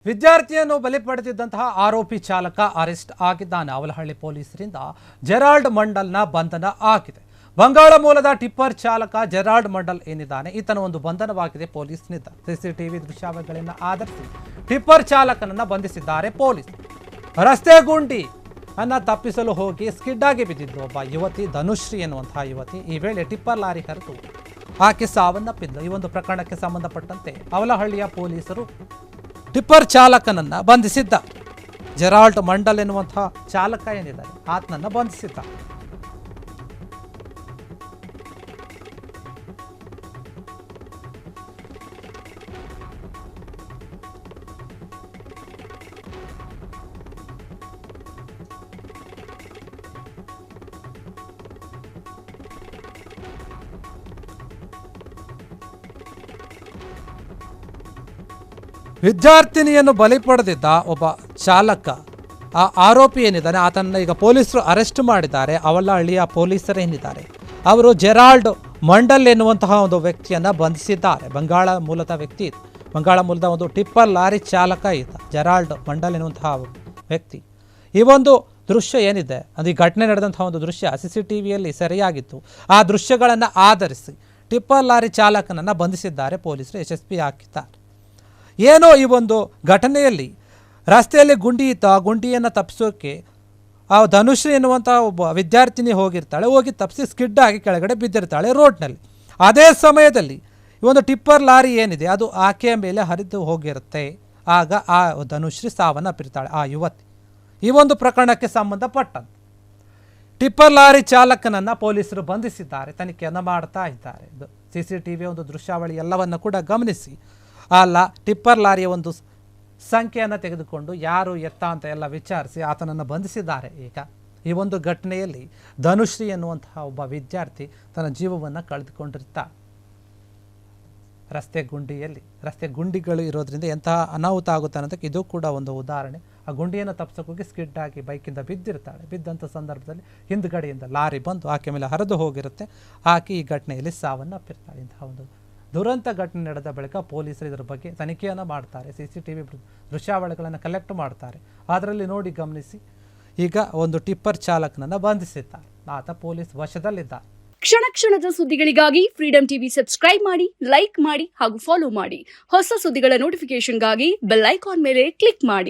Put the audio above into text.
ವಿದ್ಯಾರ್ಥಿಯನ್ನು ಬಲಿ ಪಡೆದಿದ್ದಂತಹ ಆರೋಪಿ ಚಾಲಕ ಅರೆಸ್ಟ್ ಆಗಿದ್ದಾನೆ. ಅವಲಹಳ್ಳಿ ಪೊಲೀಸರಿಂದ ಜೆರಾಲ್ಡ್ ಮಂಡಲ್ನ ಬಂಧನ ಆಗಿದೆ. ಬಂಗಾಳ ಮೂಲದ ಟಿಪ್ಪರ್ ಚಾಲಕ ಜೆರಾಲ್ಡ್ ಮಂಡಲ್ ಏನಿದ್ದಾನೆ ಈತನ ಒಂದು ಬಂಧನವಾಗಿದೆ ಪೊಲೀಸ್ನಿಂದ. ಸಿಸಿಟಿವಿ ದೃಶ್ಯಾವಳಿಗಳನ್ನು ಆಧರಿಸಿ ಟಿಪ್ಪರ್ ಚಾಲಕನನ್ನು ಬಂಧಿಸಿದ್ದಾರೆ ಪೊಲೀಸ್. ರಸ್ತೆ ಗುಂಡಿ ಅನ್ನ ತಪ್ಪಿಸಲು ಹೋಗಿ ಸ್ಕಿಡ್ ಆಗಿ ಬಿದ್ದಿದ್ದು ಒಬ್ಬ ಯುವತಿ ಧನುಶ್ರೀ ಎನ್ನುವಂತಹ ಯುವತಿ. ಈ ವೇಳೆ ಟಿಪ್ಪರ್ ಲಾರಿ ಹರಿದು ಆಕೆ ಸಾವನ್ನಪ್ಪಿದ್ಲು. ಈ ಒಂದು ಪ್ರಕರಣಕ್ಕೆ ಸಂಬಂಧಪಟ್ಟಂತೆ ಅವಲಹಳ್ಳಿಯ ಪೊಲೀಸರು ಟಿಪ್ಪರ್ ಚಾಲಕನನ್ನ ಬಂಧಿಸಿದ್ದ. ಜೆರಾಲ್ಡ್ ಮಂಡಲ್ ಎನ್ನುವಂತಹ ಚಾಲಕ ಏನಿದ್ದಾರೆ ಆತನನ್ನ ಬಂಧಿಸಿದ್ದ. ವಿದ್ಯಾರ್ಥಿನಿಯನ್ನು ಬಲಿ ಪಡೆದಿದ್ದ ಒಬ್ಬ ಚಾಲಕ ಆ ಆರೋಪಿ ಏನಿದ್ದಾನೆ ಆತನನ್ನು ಈಗ ಪೊಲೀಸರು ಅರೆಸ್ಟ್ ಮಾಡಿದ್ದಾರೆ. ಅವಲಹಳ್ಳಿಯ ಪೊಲೀಸರೇನಿದ್ದಾರೆ ಅವರು ಜೆರಾಲ್ಡ್ ಮಂಡಲ್ ಎನ್ನುವಂತಹ ಒಂದು ವ್ಯಕ್ತಿಯನ್ನು ಬಂಧಿಸಿದ್ದಾರೆ. ಬಂಗಾಳ ಮೂಲದ ವ್ಯಕ್ತಿ ಇದು. ಬಂಗಾಳ ಮೂಲದ ಒಂದು ಟಿಪ್ಪರ್ ಲಾರಿ ಚಾಲಕ ಈತ ಜೆರಾಲ್ಡ್ ಮಂಡಲ್ ಎನ್ನುವಂತಹ ವ್ಯಕ್ತಿ. ಈ ಒಂದು ದೃಶ್ಯ ಏನಿದೆ ಅದು ಈ ಘಟನೆ ನಡೆದಂತಹ ಒಂದು ದೃಶ್ಯ CCTVಯಲ್ಲಿ ಸೆರೆಯಾಗಿತ್ತು. ಆ ದೃಶ್ಯಗಳನ್ನು ಆಧರಿಸಿ ಟಿಪ್ಪರ್ ಲಾರಿ ಚಾಲಕನನ್ನು ಬಂಧಿಸಿದ್ದಾರೆ ಪೊಲೀಸರು, ಯಶಸ್ವಿ ಹಾಕಿದ್ದಾರೆ. ಏನೋ ಈ ಒಂದು ಘಟನೆಯಲ್ಲಿ ರಸ್ತೆಯಲ್ಲಿ ಗುಂಡಿ ಇತ್ತು. ಆ ಗುಂಡಿಯನ್ನು ತಪ್ಪಿಸೋಕೆ ಆ ಧನುಶ್ರೀ ಎನ್ನುವಂಥ ಒಬ್ಬ ವಿದ್ಯಾರ್ಥಿನಿ ಹೋಗಿ ತಪ್ಪಿಸಿ ಸ್ಕಿಡ್ ಆಗಿ ಕೆಳಗಡೆ ಬಿದ್ದಿರ್ತಾಳೆ ರೋಡ್ನಲ್ಲಿ. ಅದೇ ಸಮಯದಲ್ಲಿ ಈ ಒಂದು ಟಿಪ್ಪರ್ ಲಾರಿ ಏನಿದೆ ಅದು ಆಕೆಯ ಮೇಲೆ ಹರಿದು ಹೋಗಿರುತ್ತೆ. ಆಗ ಆ ಧನುಶ್ರೀ ಸಾವನ್ನಪ್ಪಿರ್ತಾಳೆ ಆ ಯುವತಿ. ಈ ಒಂದು ಪ್ರಕರಣಕ್ಕೆ ಸಂಬಂಧಪಟ್ಟಂತೆ ಟಿಪ್ಪರ್ ಲಾರಿ ಚಾಲಕನನ್ನು ಪೊಲೀಸರು ಬಂಧಿಸಿದ್ದಾರೆ, ತನಿಖೆಯನ್ನು ಮಾಡ್ತಾ ಇದ್ದಾರೆ. ಇದು CCTV ಒಂದು ದೃಶ್ಯಾವಳಿ ಎಲ್ಲವನ್ನು ಕೂಡ ಗಮನಿಸಿ ಟಿಪ್ಪರ್ ಲಾರಿಯ ಒಂದು ಸಂಖ್ಯೆಯನ್ನು ತೆಗೆದುಕೊಂಡು ಯಾರು ಎತ್ತ ಅಂತ ಎಲ್ಲ ವಿಚಾರಿಸಿ ಆತನನ್ನು ಬಂಧಿಸಿದ್ದಾರೆ. ಈಗ ಈ ಒಂದು ಘಟನೆಯಲ್ಲಿ ಧನುಶ್ರೀ ಎನ್ನುವಂತಹ ಒಬ್ಬ ವಿದ್ಯಾರ್ಥಿ ತನ್ನ ಜೀವವನ್ನು ಕಳೆದುಕೊಂಡಿರ್ತಾಳೆ. ರಸ್ತೆ ಗುಂಡಿಗಳು ಇರೋದ್ರಿಂದ ಎಂತಹ ಅನಾಹುತ ಆಗುತ್ತೆ ಅನ್ನೋದಕ್ಕೆ ಇದು ಕೂಡ ಒಂದು ಉದಾಹರಣೆ. ಆ ಗುಂಡಿಯನ್ನು ತಪ್ಪಿಸೋಕೆ ಸ್ಕಿಡ್ ಆಗಿ ಬೈಕಿಂದ ಬಿದ್ದಿರ್ತಾಳೆ. ಬಿದ್ದಂಥ ಸಂದರ್ಭದಲ್ಲಿ ಹಿಂದ್ಗಡೆಯಿಂದ ಲಾರಿ ಬಂದು ಆಕೆ ಮೇಲೆ ಹರಿದು ಹೋಗಿರುತ್ತೆ. ಆಕೆ ಈ ಘಟನೆಯಲ್ಲಿ ಸಾವನ್ನಪ್ಪಿರ್ತಾಳೆ. ಇಂತಹ ಒಂದು ದುರಂತ ಘಟನೆ ನಡೆದ ಬಳಿಕ ಪೊಲೀಸರು ಇದರ ಬಗ್ಗೆ ತನಿಖೆಯನ್ನು ಮಾಡ್ತಾರೆ. CCTV ದೃಶ್ಯಾವಳಿಗಳನ್ನು ಕಲೆಕ್ಟ್ ಮಾಡ್ತಾರೆ. ಅದರಲ್ಲಿ ನೋಡಿ ಗಮನಿಸಿ ಈಗ ಒಂದು ಟಿಪ್ಪರ್ ಚಾಲಕನನ್ನು ಬಂಧಿಸಿದ್ದಾರೆ. ಆತ ಪೊಲೀಸ್ ವಶದಲ್ಲಿದ್ದಾರೆ. ಕ್ಷಣ ಕ್ಷಣದ ಸುದ್ದಿಗಳಿಗಾಗಿ ಫ್ರೀಡಂ ಟಿವಿ ಸಬ್ಸ್ಕ್ರೈಬ್ ಮಾಡಿ, ಲೈಕ್ ಮಾಡಿ ಹಾಗೂ ಫಾಲೋ ಮಾಡಿ. ಹೊಸ ಸುದ್ದಿಗಳ ನೋಟಿಫಿಕೇಶನ್ಗಾಗಿ ಬೆಲ್ ಐಕಾನ್ ಮೇಲೆ ಕ್ಲಿಕ್ ಮಾಡಿ.